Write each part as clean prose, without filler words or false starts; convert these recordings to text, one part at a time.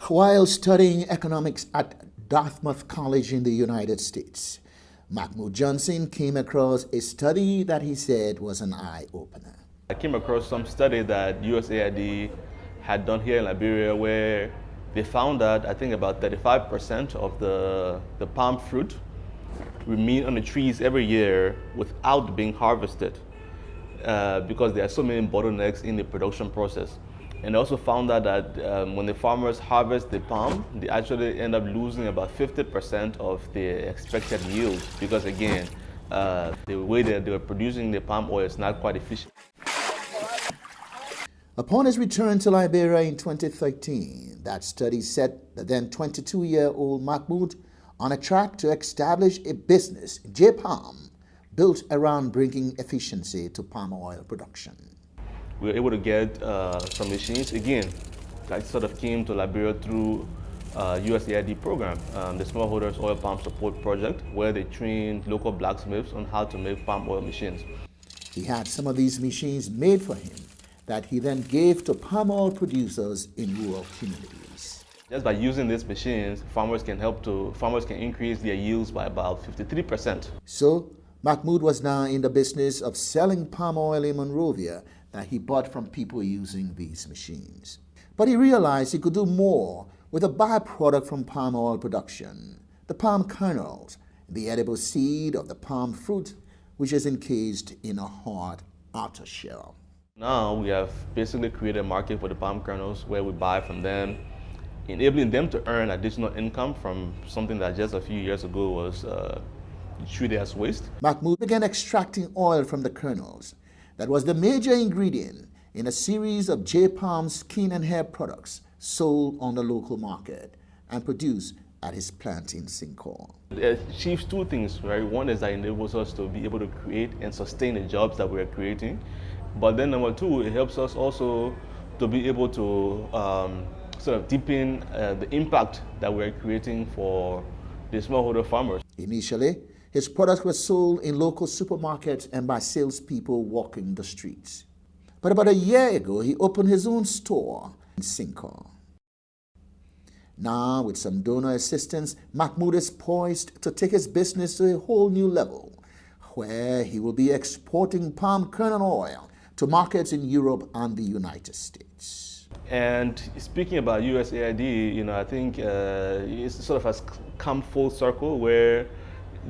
While studying economics at Dartmouth College in the United States, Mahmoud Johnson came across a study that he said was an eye-opener. I came across some study that USAID had done here in Liberia where they found that I think about 35% of the palm fruit remain on the trees every year without being harvested because there are so many bottlenecks in the production process. And they also found out that when the farmers harvest the palm, they actually end up losing about 50% of the expected yield because, again, the way that they were producing the palm oil is not quite efficient. Upon his return to Liberia in 2013, that study set the then 22-year-old Mahmoud on a track to establish a business, J-Palm, built around bringing efficiency to palm oil production. We were able to get some machines. Again, I sort of came to Liberia through USAID program, the Smallholders Oil Palm Support Project, where they trained local blacksmiths on how to make palm oil machines. He had some of these machines made for him that he then gave to palm oil producers in rural communities. Just by using these machines, farmers can increase their yields by about 53%. So, Mahmoud was now in the business of selling palm oil in Monrovia that he bought from people using these machines. But he realized he could do more with a byproduct from palm oil production, the palm kernels, the edible seed of the palm fruit, which is encased in a hard outer shell. Now we have basically created a market for the palm kernels where we buy from them, enabling them to earn additional income from something that just a few years ago was treated as waste. Mahmoud began extracting oil from the kernels. That was the major ingredient in a series of J-Palm skin and hair products sold on the local market and produced at his plant in Sincor. It achieves two things, right? One is that it enables us to be able to create and sustain the jobs that we're creating. But then number two, it helps us also to be able to sort of deepen the impact that we're creating for the smallholder farmers. Initially, his products were sold in local supermarkets and by salespeople walking the streets. But about a year ago, he opened his own store in Sincor. Now, with some donor assistance, Mahmoud is poised to take his business to a whole new level, where he will be exporting palm kernel oil to markets in Europe and the United States. And speaking about USAID, I think it sort of has come full circle where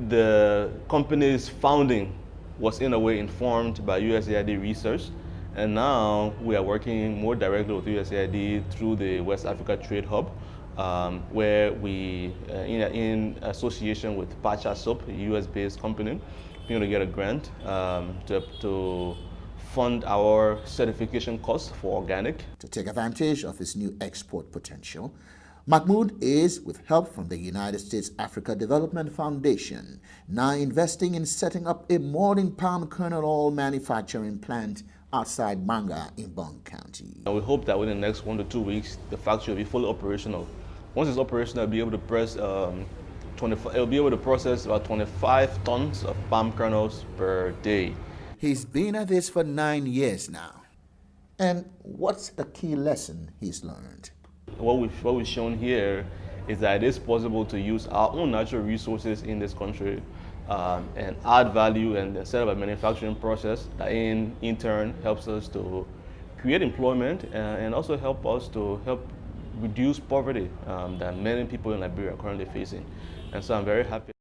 the company's founding was in a way informed by USAID research, and now we are working more directly with USAID through the West Africa Trade Hub, where we, in association with Pacha Soap, a US-based company, we're going to get a grant to fund our certification costs for organic. To take advantage of his new export potential, Mahmoud is, with help from the United States Africa Development Foundation, now investing in setting up a modern palm kernel oil manufacturing plant outside Manga in Bong County. And we hope that within the next 1 to 2 weeks, the factory will be fully operational. Once it's operational, it'll be able to process about 25 tons of palm kernels per day. He's been at this for 9 years now. And what's the key lesson he's learned? What we've shown here is that it is possible to use our own natural resources in this country and add value and set up a manufacturing process that in turn helps us to create employment and also help us to reduce poverty that many people in Liberia are currently facing. And so I'm very happy.